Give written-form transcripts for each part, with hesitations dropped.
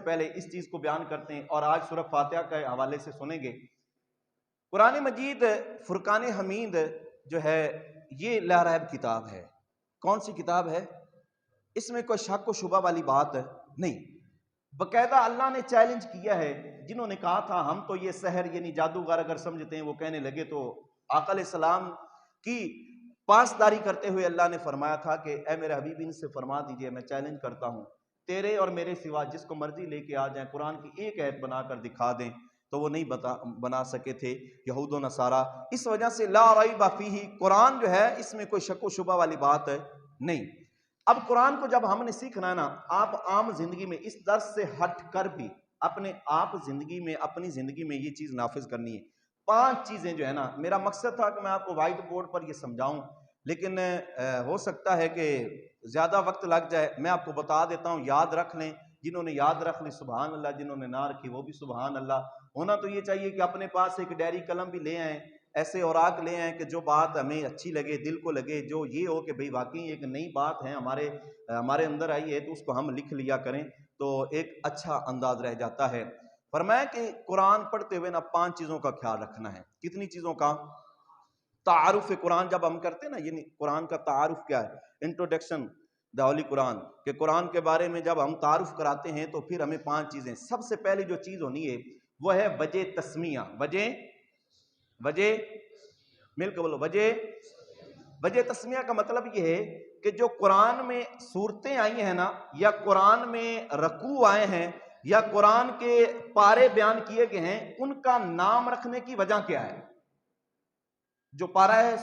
پہلے اس چیز کو بیان کرتے ہیں اور آج سورہ فاتحہ کے حوالے سے سنیں گے۔ قرآن مجید فرقان حمید جو ہے یہ لا ریب کتاب ہے۔ کون سی کتاب ہے؟ اس میں کوئی شک و شبہ والی بات نہیں۔ باقاعدہ اللہ نے چیلنج کیا ہے، جنہوں نے کہا تھا ہم تو یہ سحر یعنی جادوگر اگر سمجھتے ہیں، وہ کہنے لگے تو آقا علیہ السلام کی پاسداری کرتے ہوئے اللہ نے فرمایا تھا کہ اے میرے حبیب ان سے فرما دیجئے میں چیلنج کرتا ہوں، تیرے اور میرے سوا جس کو مرضی لے کے آ جائیں، قرآن کی ایک آیت بنا کر دکھا دیں، تو وہ نہیں بنا سکے تھے یہود و نصارہ۔ اس وجہ سے لا ریب فیہ، قرآن جو ہے اس میں کوئی شک و شبہ والی بات نہیں۔ اب قرآن کو جب ہم نے سیکھنا ہے نا، آپ عام زندگی میں اس درس سے ہٹ کر بھی اپنے آپ زندگی میں، اپنی زندگی میں یہ چیز نافذ کرنی ہے۔ 5 چیزیں جو ہے نا، میرا مقصد تھا کہ میں آپ کو وائٹ بورڈ پر یہ سمجھاؤں، لیکن ہو سکتا ہے کہ زیادہ وقت لگ جائے۔ میں آپ کو بتا دیتا ہوں، یاد رکھ لیں، جنہوں نے یاد رکھ لی سبحان اللہ، جنہوں نے نہ رکھی وہ بھی سبحان اللہ۔ ہونا تو یہ چاہیے کہ اپنے پاس ایک ڈائری قلم بھی لے آئیں، ایسے اوراق لے آئیں کہ جو بات ہمیں اچھی لگے، دل کو لگے، جو یہ ہو کہ بھئی واقعی ایک نئی بات ہے ہمارے اندر آئی ہے، تو اس کو ہم لکھ لیا کریں تو ایک اچھا انداز رہ جاتا ہے۔ فرمایا کہ قرآن پڑھتے ہوئے نا 5 چیزوں کا خیال رکھنا ہے۔ کتنی چیزوں کا؟ تعارف قرآن جب ہم کرتے ہیں نا، یعنی قرآن کا تعارف کیا ہے، انٹروڈکشن دا ہولی قرآن، کہ قرآن کے بارے میں جب ہم تعارف کراتے ہیں تو پھر ہمیں 5 چیزیں، سب سے پہلی جو چیز ہونی ہے وہ ہے وجہ تسمیہ۔ وجہ مل کے بولو، وجہ تسمیہ کا مطلب یہ ہے کہ جو قرآن میں صورتیں آئی ہیں نا، یا قرآن میں رکوع آئے ہیں، یا قرآن کے پارے بیان کیے گئے ہیں، ان کا نام رکھنے کی وجہ کیا ہے۔ جو پارہ ہے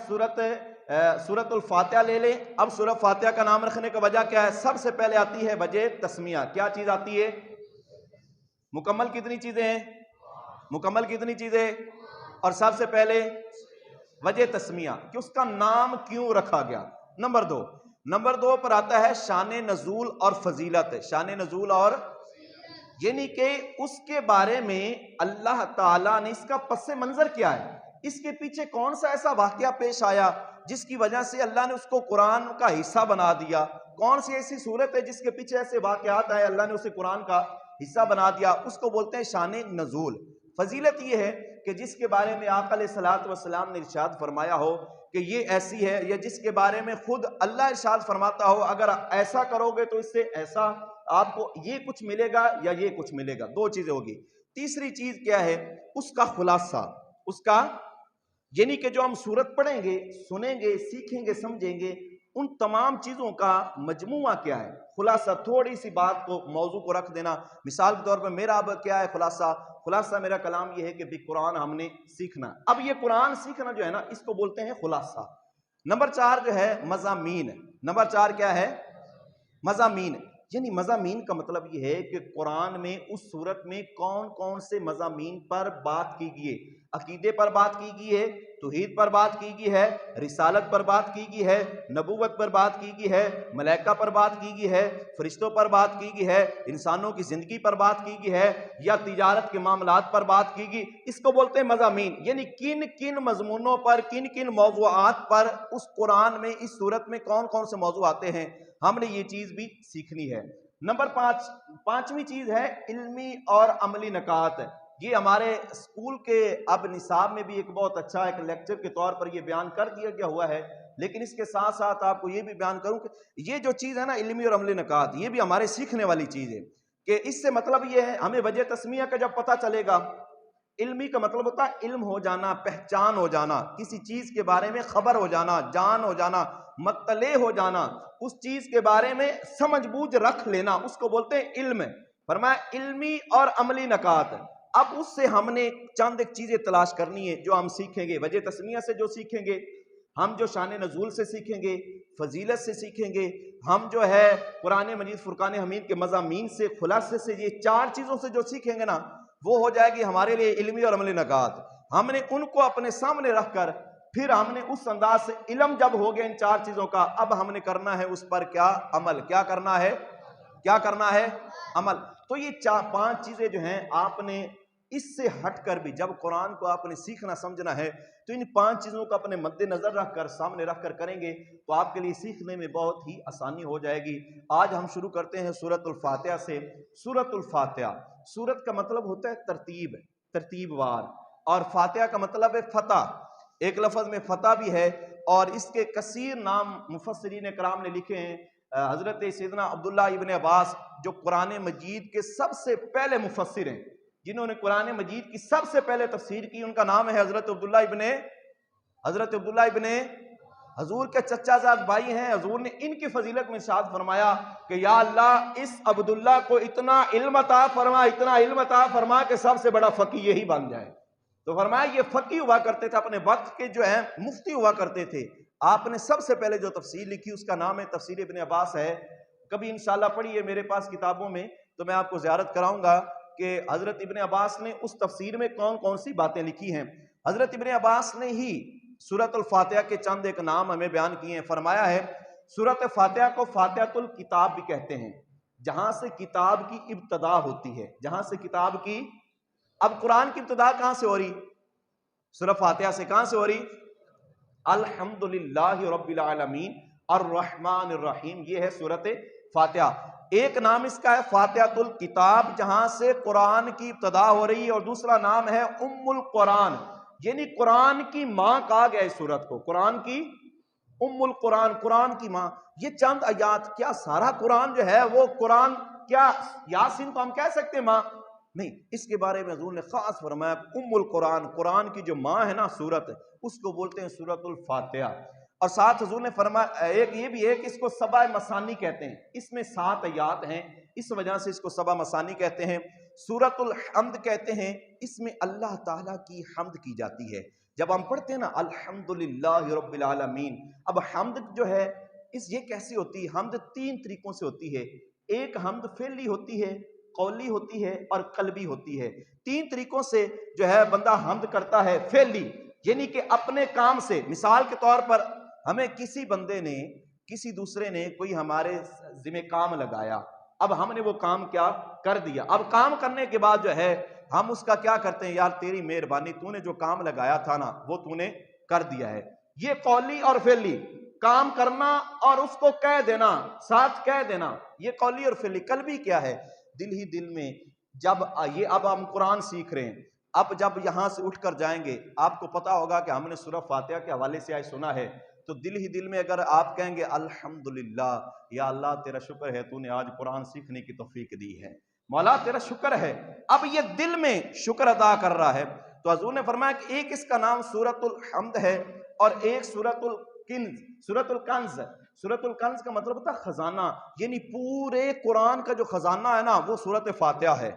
سورۃ الفاتحہ لے لیں، اب سورہ فاتحہ کا نام رکھنے کا وجہ کیا ہے؟ سب سے پہلے آتی ہے وجہ تسمیہ۔ کیا چیز آتی ہے؟ مکمل کتنی چیزیں ہیں؟ مکمل کتنی چیزیں؟ اور سب سے پہلے وجہ تسمیہ، کہ اس کا نام کیوں رکھا گیا۔ نمبر 2 پر آتا ہے شان نزول اور فضیلت۔ شان نزول اور یعنی کہ اس کے بارے میں اللہ تعالیٰ نے اس کا پس منظر کیا ہے، اس کے پیچھے کون سا ایسا واقعہ پیش آیا جس کی وجہ سے اللہ نے اس کو قرآن کا حصہ بنا دیا، کون سی ایسی صورت ہے جس کے پیچھے ایسے واقعات آئے اللہ نے اسے قرآن کا حصہ بنا دیا، اس کو بولتے ہیں شان نزول۔ فضیلت یہ ہے کہ جس کے بارے میں آقا علیہ السلام نے ارشاد فرمایا ہو کہ یہ ایسی ہے، یا جس کے بارے میں خود اللہ ارشاد فرماتا ہو اگر ایسا کرو گے تو اس سے ایسا آپ کو یہ کچھ ملے گا یا یہ کچھ ملے گا۔ 2 چیزیں ہوگی۔ تیسری چیز کیا ہے؟ اس کا خلاصہ، اس کا یعنی کہ جو ہم سورت پڑھیں گے، سنیں گے، سیکھیں گے، سمجھیں گے، ان تمام چیزوں کا مجموعہ کیا ہے، خلاصہ۔ تھوڑی سی بات کو، موضوع کو رکھ دینا، مثال کے طور پر میرا اب کیا ہے خلاصہ میرا کلام یہ ہے کہ بھی قرآن ہم نے سیکھنا۔ اب یہ قرآن سیکھنا جو ہے نا، اس کو بولتے ہیں خلاصہ۔ نمبر 4 جو ہے مضامین۔ نمبر 4 کیا ہے؟ مضامین۔ یعنی مضامین کا مطلب یہ ہے کہ قرآن میں اس صورت میں کون کون سے مضامین پر بات کی گئی ہے۔ عقیدے پر بات کی گئی ہے، توحید پر بات کی گئی ہے، رسالت پر بات کی گئی ہے، نبوت پر بات کی گئی ہے، ملائکہ پر بات کی گئی ہے، فرشتوں پر بات کی گئی ہے، انسانوں کی زندگی پر بات کی گئی ہے، یا تجارت کے معاملات پر بات کی گئی۔ اس کو بولتے ہیں مضامین، یعنی کن کن مضمونوں پر، کن کن موضوعات پر اس قرآن میں، اس صورت میں کون کون سے موضوع آتے ہیں، ہم نے یہ چیز بھی سیکھنی ہے۔ نمبر 5ویں چیز ہے علمی اور عملی نکات۔ یہ ہمارے اسکول کے اب نصاب میں بھی ایک بہت اچھا ایک لیکچر کے طور پر یہ بیان کر دیا گیا ہوا ہے، لیکن اس کے ساتھ ساتھ آپ کو یہ بھی بیان کروں کہ یہ جو چیز ہے نا علمی اور عملی نکات، یہ بھی ہمارے سیکھنے والی چیز ہے۔ کہ اس سے مطلب یہ ہے ہمیں وجہ تسمیہ کا جب پتہ چلے گا، علمی کا مطلب ہوتا ہے علم ہو جانا، پہچان ہو جانا، کسی چیز کے بارے میں خبر ہو جانا، جان ہو جانا، مطلع ہو جانا، اس چیز کے بارے میں سمجھ بوجھ رکھ لینا، اس کو بولتے ہیں علم۔ فرمایا علمی اور عملی نکات۔ اب اس سے ہم نے چند ایک چیزیں تلاش کرنی ہے جو ہم سیکھیں گے وجہ تسمیہ سے، جو سیکھیں گے ہم، جو شان نزول سے سیکھیں گے، فضیلت سے سیکھیں گے ہم، جو ہے قرآن مجید فرقان حمید کے مضامین سے، خلاصے سے، یہ 4 چیزوں سے جو سیکھیں گے نا، وہ ہو جائے گی ہمارے لیے علمی اور عملی نکات۔ ہم نے ان کو اپنے سامنے رکھ کر پھر ہم نے اس انداز سے، علم جب ہو گیا ان 4 چیزوں کا، اب ہم نے کرنا ہے اس پر کیا؟ عمل۔ کیا کرنا ہے؟ عمل۔ تو یہ 5 چیزیں جو ہیں آپ نے اس سے ہٹ کر بھی جب قرآن کو آپ نے سیکھنا سمجھنا ہے تو ان 5 چیزوں کو اپنے مد نظر رکھ کر سامنے رکھ کر کریں گے تو آپ کے لیے سیکھنے میں بہت ہی آسانی ہو جائے گی۔ آج ہم شروع کرتے ہیں سورۃ الفاتحہ سے۔ سورۃ الفاتحہ، سورت کا مطلب ہوتا ہے ترتیب، ترتیب وار، اور فاتحہ کا مطلب ہے فتح، ایک لفظ میں فتح بھی ہے، اور اس کے کثیر نام مفسرین کرام نے لکھے ہیں۔ حضرت سیدنا عبداللہ ابن عباس جو قرآن مجید کے سب سے پہلے مفسر ہیں، جنہوں نے قرآن مجید کی سب سے پہلے تفسیر کی، ان کا نام ہے حضرت عبداللہ ابن حضور کے چچا زاد بھائی ہیں۔ حضور نے ان کی فضیلت میں ارشاد فرمایا کہ یا اللہ اس عبداللہ کو اتنا علم عطا فرما، اتنا علم عطا فرما کہ سب سے بڑا فقیہ یہی بن جائے۔ تو فرمایا یہ فقیہ ہوا کرتے تھے، اپنے وقت کے جو ہیں مفتی ہوا کرتے تھے۔ آپ نے سب سے پہلے جو تفسیر لکھی اس کا نام ہے تفسیر ابن عباس ہے۔ کبھی انشاءاللہ پڑھیے میرے پاس کتابوں میں، تو میں آپ کو زیارت کراؤں گا کہ حضرت ابن عباس نے اس تفسیر میں کون کون سی باتیں لکھی ہیں۔ حضرت ابن عباس نے ہی سورۃ الفاتحہ کے چند ایک نام ہمیں بیان کیے ہیں۔ فرمایا ہے سورۃ فاتحہ کو فاتحۃ الکتاب بھی کہتے ہیں، جہاں سے کتاب کی ابتدا ہوتی ہے، جہاں سے کتاب کی، اب قرآن کی ابتدا کہاں سے ہو رہی؟ سورۃ فاتحہ سے۔ کہاں سے ہو رہی؟ الحمدللہ رب العالمین الرحمن الرحیم، یہ ہے سورۃ فاتحہ۔ ایک نام اس کا ہے فاتحۃ الکتاب، جہاں سے قرآن کی ابتدا ہو رہی ہے، اور دوسرا نام ہے ام القرآن، یعنی قرآن کی ماں کہا گیا اس سورت کو، قرآن کی ام القرآن، قرآن کی ماں۔ یہ چند آیات، کیا سارا قرآن جو ہے وہ قرآن، کیا یاسین کو ہم کہہ سکتے ہیں ماں؟ نہیں، اس کے بارے میں حضور نے خاص فرمایا ام القرآن، قرآن کی جو ماں ہے نا سورت، اس کو بولتے ہیں سورۃ الفاتحہ۔ اور ساتھ حضور نے فرمایا ایک یہ بھی ہے کہ اس کو سبع مثانی کہتے ہیں، اس میں 7 آیات ہیں، اس وجہ سے اس کو سبع مثانی کہتے ہیں۔ سورۃ الحمد کہتے ہیں، اس میں اللہ تعالیٰ کی حمد کی جاتی ہے۔ جب ہم پڑھتے ہیں نا الحمدللہ رب العالمین، اب حمد جو ہے یہ کیسی ہوتی ہے؟ حمد 3 طریقوں سے ہوتی ہے۔ ایک حمد فعلی ہوتی ہے، قولی ہوتی ہے، اور قلبی ہوتی ہے۔ 3 طریقوں سے جو ہے بندہ حمد کرتا ہے۔ فعلی یعنی کہ اپنے کام سے، مثال کے طور پر ہمیں کسی بندے نے، کسی دوسرے نے کوئی ہمارے ذمہ کام لگایا، اب ہم نے وہ کام کیا کر دیا۔ اب کام کرنے کے بعد جو ہے ہم اس کا کیا کرتے ہیں؟ یار تیری مہربانی، تو نے جو کام لگایا تھا نا وہ تو نے کر دیا ہے۔ یہ قولی اور فعلی، کام کرنا اور اس کو کہہ دینا، ساتھ کہہ دینا، یہ قولی اور فعلی۔ قلبی کیا ہے؟ دل ہی دل میں جب یہ، اب ہم قرآن سیکھ رہے ہیں، اب جب یہاں سے اٹھ کر جائیں گے، آپ کو پتا ہوگا کہ ہم نے سورہ فاتحہ کے حوالے سے آج سنا ہے، تو دل ہی دل میں اگر آپ کہیں گے الحمدللہ، یا اللہ تیرا شکر ہے تو نے آج قرآن سیکھنے کی توفیق دی ہے، مولا تیرا شکر ہے، اب یہ دل میں شکر ادا کر رہا ہے۔ تو حضور نے فرمایا کہ ایک اس کا نام سورۃ الحمد ہے، اور ایک سورۃ الکنز، سورۃ الکنز۔ سورۃ الکنز کا مطلب ہوتا ہے خزانہ، یعنی پورے قرآن کا جو خزانہ ہے نا وہ سورۃ فاتحہ ہے۔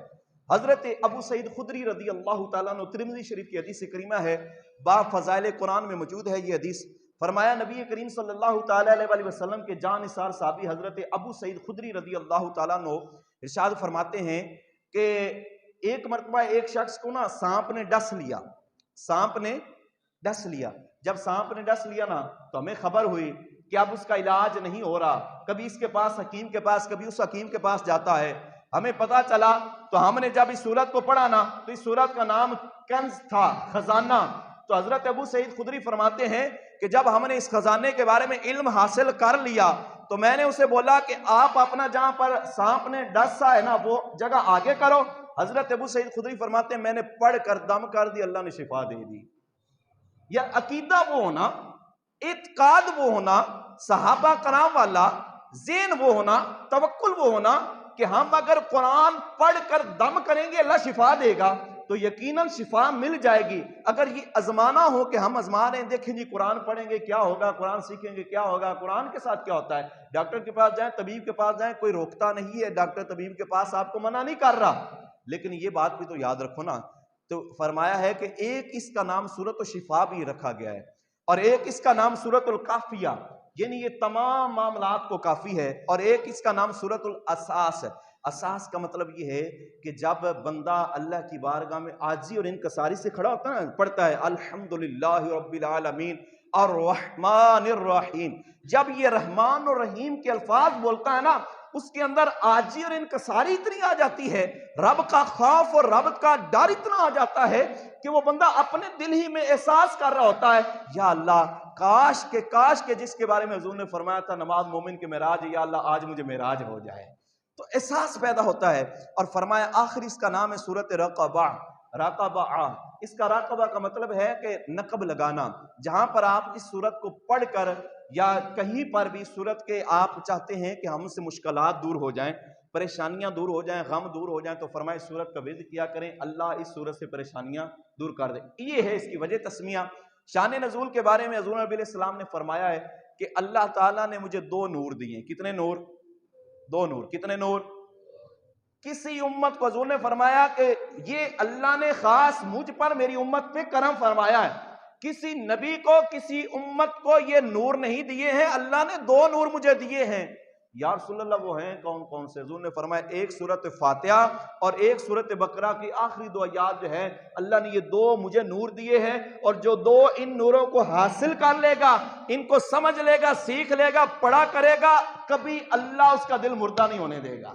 حضرت ابو سعید خدری رضی اللہ تعالیٰ عنہ، ترمذی شریف کی حدیث کریمہ ہے، باب فضائل قرآن میں موجود ہے یہ حدیث۔ فرمایا نبی کریم صلی اللہ تعالیٰ علیہ وسلم کے جان نثار صحابی حضرت ابو سعید خدری رضی اللہ تعالیٰ عنہ ارشاد فرماتے ہیں کہ ایک مرتبہ ایک شخص کو نا سانپ نے ڈس لیا، سانپ نے ڈس لیا۔ جب سانپ نے ڈس لیا نا تو ہمیں خبر ہوئی کہ اب اس کا علاج نہیں ہو رہا، کبھی اس کے پاس حکیم کے پاس، کبھی اس حکیم کے پاس جاتا ہے۔ ہمیں پتا چلا تو ہم نے جب اس سورت کو پڑھا نا تو اس سورت کا نام کنز تھا، خزانہ۔ تو حضرت ابو سعید خدری فرماتے ہیں کہ جب ہم نے اس خزانے کے بارے میں علم حاصل کر لیا تو میں نے اسے بولا کہ آپ اپنا جہاں پر سانپ نے ڈسا ہے نا وہ جگہ آگے کرو۔ حضرت ابو سعید خدری فرماتے ہیں میں نے پڑھ کر دم کر دی، اللہ نے شفا دے دی۔ یا عقیدہ وہ ہونا، اعتقاد وہ ہونا، صحابہ کرام والا ذہن وہ ہونا، توکل وہ ہونا کہ ہم اگر قرآن پڑھ کر دم کریں گے اللہ شفا دے گا، تو یقیناً شفا مل جائے گی۔ اگر یہ ازمانا ہو کہ ہم ازما رہے ہیں، دیکھیں جی قرآن پڑھیں گے کیا ہوگا، قرآن سیکھیں گے کیا ہوگا، قرآن کے ساتھ کیا ہوتا ہے، ڈاکٹر کے پاس جائیں، طبیب کے پاس جائیں، کوئی روکتا نہیں ہے، ڈاکٹر طبیب کے پاس آپ کو منع نہیں کر رہا، لیکن یہ بات بھی تو یاد رکھو نا۔ تو فرمایا ہے کہ ایک اس کا نام سورۃ الشفا بھی رکھا گیا ہے، اور ایک اس کا نام سورۃ الکافیہ، یعنی یہ تمام معاملات کو کافی ہے، اور ایک اس کا نام سورۃ الاساس ہے۔ اساس کا مطلب یہ ہے کہ جب بندہ اللہ کی بارگاہ میں عاجزی اور انکساری سے کھڑا ہوتا ہے نا، پڑھتا ہے الحمدللہ رب العالمین الرحمن الرحیم، جب یہ رحمان اور رحیم کے الفاظ بولتا ہے نا اس کے اندر آجی اور انکساری اتنی آ جاتی ہے، رب کا خوف اور رب کا ڈر اتنا آ جاتا ہے کہ وہ بندہ اپنے دل ہی میں احساس کر رہا ہوتا ہے، یا اللہ کاش کے جس کے بارے میں حضور نے فرمایا تھا نماز مومن کے معراج، یا اللہ آج مجھے معراج ہو جائے، تو احساس پیدا ہوتا ہے۔ اور فرمایا آخر اس کا نام ہے سورۃ رقبہ، راقبہ، اس کا راقبہ کا مطلب ہے کہ نقب لگانا، جہاں پر آپ اس سورت کو پڑھ کر یا کہیں پر بھی سورت کے آپ چاہتے ہیں کہ ہم سے مشکلات دور ہو جائیں، پریشانیاں دور ہو جائیں، غم دور ہو جائیں، تو فرمائے اس سورت کا ورد کیا کریں، اللہ اس سورت سے پریشانیاں دور کر دے۔ یہ ہے اس کی وجہ تسمیہ۔ شان نزول کے بارے میں حضور نبی علیہ السلام نے فرمایا ہے کہ اللہ تعالیٰ نے مجھے 2 نور دیے۔ کتنے نور؟ 2 نور۔ کتنے نور؟ کسی امت کو حضور نے فرمایا کہ یہ اللہ نے خاص مجھ پر میری امت پہ کرم فرمایا ہے، کسی نبی کو کسی امت کو یہ نور نہیں دیے ہیں، اللہ نے 2 نور مجھے دیے ہیں۔ یا رسول اللہ وہ ہیں کون کون سے؟ حضور نے فرمایا ایک سورۃ فاتحہ اور ایک سورۃ بقرہ کی آخری 2 آیات جو ہیں، اللہ نے یہ 2 مجھے نور دیے ہیں، اور جو 2 ان نوروں کو حاصل کر لے گا، ان کو سمجھ لے گا، سیکھ لے گا، پڑھا کرے گا، کبھی اللہ اس کا دل مردہ نہیں ہونے دے گا۔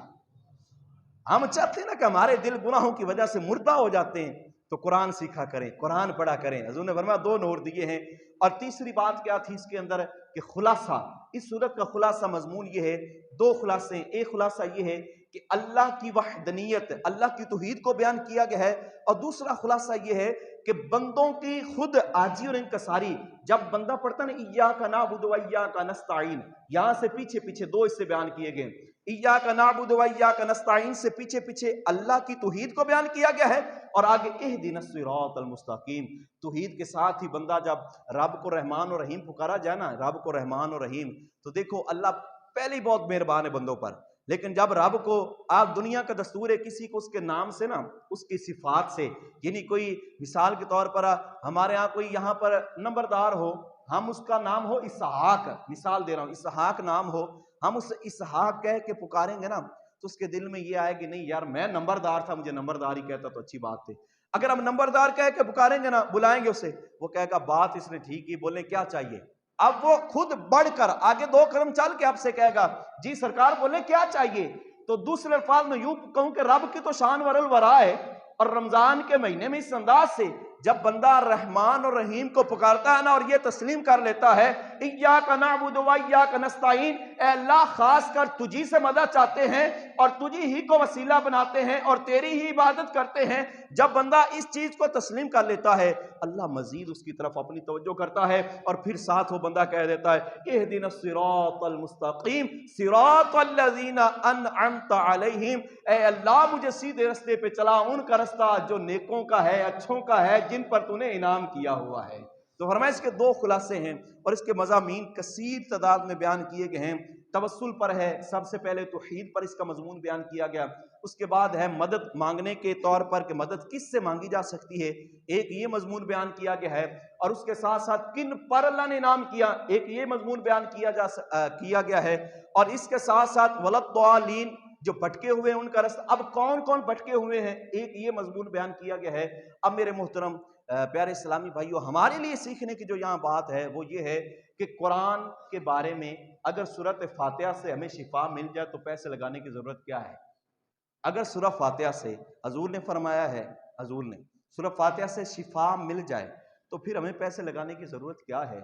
ہم چاہتے ہیں نا کہ ہمارے دل گناہوں کی وجہ سے مردہ ہو جاتے ہیں، تو قرآن سیکھا کریں، قرآن پڑھا کریں۔ حضور نے فرمایا 2 نور دیے ہیں۔ اور تیسری بات کیا تھی اس کے اندر کہ خلاصہ، اس صورت کا خلاصہ مضمون یہ ہے، 2 خلاصے ہیں۔ ایک خلاصہ یہ ہے کہ اللہ کی وحدانیت، اللہ کی توحید کو بیان کیا گیا ہے، اور دوسرا خلاصہ یہ ہے کہ بندوں کی خود عاجزی اور انکساری، جب بندہ پڑھتا ہے نا ایاک نعبد و ایاک نستعین، یہاں سے پیچھے پیچھے 2 حصے بیان کیے گئے، ایاک نعبد و ایاک نستعین سے پیچھے پیچھے اللہ کی توحید کو بیان کیا گیا ہے، اور آگے اہدنا الصراط المستقیم، توحید کے ساتھ ہی بندہ جب رب کو رحمان اور رحیم پکارا جائے نا، رب کو رحمان اور رحیم، تو دیکھو اللہ پہلے ہی بہت مہربان ہے بندوں پر، لیکن جب رب کو آپ دنیا کا دستور ہے کسی کو اس کے نام سے نا، اس کی صفات سے، یعنی کوئی مثال کے طور پر ہمارے ہاں کوئی یہاں پر نمبردار ہو، ہم اس کا نام ہو اسحاق، مثال دے رہا ہوں، اسحاق نام ہو، ہم اس اسحاق کہہ کے پکاریں گے نا، تو اس کے دل میں یہ آئے کہ نہیں یار میں نمبردار تھا، مجھے نمبردار ہی کہتا تو اچھی بات تھی۔ اگر ہم نمبردار کہہ کے پکاریں گے نا، بلائیں گے اسے، وہ کہے گا بات اس نے ٹھیک کی، بولیں کیا چاہیے، اب وہ خود بڑھ کر آگے 2 قدم چل کے آپ سے کہے گا جی سرکار بولیں کیا چاہیے، تو دوسرے الفاظ میں یوں کہوں کہ رب کی تو شان ورا ہے، اور رمضان کے مہینے میں اس انداز سے جب بندہ رحمان اور رحیم کو پکارتا ہے نا، اور یہ تسلیم کر لیتا ہے ایاک نعبد و ایاک نستعین، اے اللہ خاص کر تجھی سے مدد چاہتے ہیں اور تجھی ہی کو وسیلہ بناتے ہیں اور تیری ہی عبادت کرتے ہیں، جب بندہ اس چیز کو تسلیم کر لیتا ہے، اللہ مزید اس کی طرف اپنی توجہ کرتا ہے، اور پھر ساتھ وہ بندہ کہہ دیتا ہے اہدنا الصراط المستقیم صراط الذین انعمت علیہم، اے اللہ مجھے سیدھے رستے پہ چلا، ان کا رستہ جو نیکوں کا ہے، اچھوں کا ہے، جن پر تو نے انعام کیا ہوا ہے۔ تو فرمایا اس کے 2 خلاصے ہیں، اور اس کے مضامین کثیر تعداد میں بیان کیے گئے ہیں۔ توسل پر ہے، سب سے پہلے توحید پر اس کا مضمون بیان کیا گیا، اس کے بعد ہے مدد مانگنے کے طور پر کہ مدد کس سے مانگی جا سکتی ہے، ایک یہ مضمون بیان کیا گیا ہے، اور اس کے ساتھ ساتھ کن پر اللہ نے انعام کیا، ایک یہ مضمون بیان کیا گیا ہے، اور اس کے ساتھ ساتھ ولضالین جو بھٹکے ہوئے ہیں ان کا رستہ، اب کون کون بھٹکے ہوئے ہیں ایک یہ مضمون بیان کیا گیا ہے۔ اب میرے محترم پیارے اسلامی بھائیو، ہمارے لیے سیکھنے کی جو یہاں بات ہے وہ یہ ہے کہ قرآن کے بارے میں اگر سورۃ فاتحہ سے ہمیں شفا مل جائے تو پیسے لگانے کی ضرورت کیا ہے؟ اگر سورہ فاتحہ سے حضور نے فرمایا ہے، حضور نے سورہ فاتحہ سے شفا مل جائے تو پھر ہمیں پیسے لگانے کی ضرورت کیا ہے؟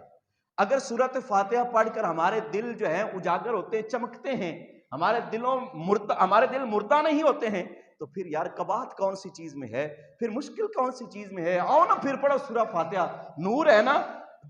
اگر سورۃ فاتحہ پڑھ کر ہمارے دل جو ہے اجاگر ہوتے ہیں، چمکتے ہیں، ہمارے دل مردہ نہیں ہوتے ہیں، تو پھر یار کباہت کون سی چیز میں ہے، پھر مشکل کون سی چیز میں ہے؟ آؤ نا پھر پڑھو سورہ فاتحہ، نور ہے نا،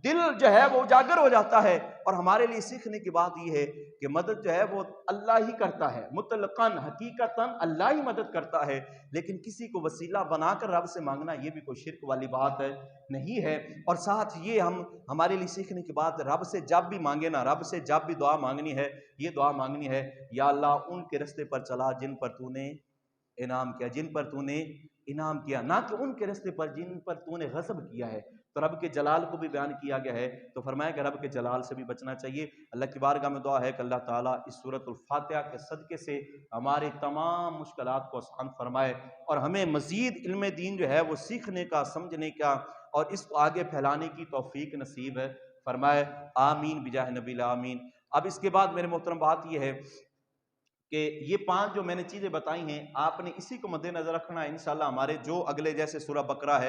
دل جو ہے وہ اجاگر ہو جاتا ہے۔ اور ہمارے لیے سیکھنے کی بات یہ ہے کہ مدد جو ہے وہ اللہ ہی کرتا ہے، مطلقاً حقیقتاً اللہ ہی مدد کرتا ہے، لیکن کسی کو وسیلہ بنا کر رب سے مانگنا یہ بھی کوئی شرک والی بات نہیں ہے۔ اور ساتھ یہ ہمارے لیے سیکھنے کی بات، رب سے جب بھی مانگے نا، رب سے جب بھی دعا مانگنی ہے، یہ دعا مانگنی ہے یا اللہ ان کے رستے پر چلا جن پر تو نے انعام کیا، جن پر تو نے انعام کیا، نہ کہ ان کے رستے پر جن پر تو نے غضب کیا ہے۔ تو رب کے جلال کو بھی بیان کیا گیا ہے، تو فرمایا کہ رب کے جلال سے بھی بچنا چاہیے۔ اللہ کی بارگاہ میں دعا ہے کہ اللہ تعالیٰ اس سورۃ الفاتحہ کے صدقے سے ہماری تمام مشکلات کو آسان فرمائے، اور ہمیں مزید علم دین جو ہے وہ سیکھنے کا، سمجھنے کا، اور اس کو آگے پھیلانے کی توفیق نصیب فرمائے، آمین بجاہ نبی العالمین۔ اب اس کے بعد میرے محترم بات یہ ہے کہ یہ 5 جو میں نے چیزیں بتائی ہیں آپ نے اسی کو مد نظر رکھنا ہے انشاءاللہ ہمارے جو اگلے جیسے سورہ بقرہ ہے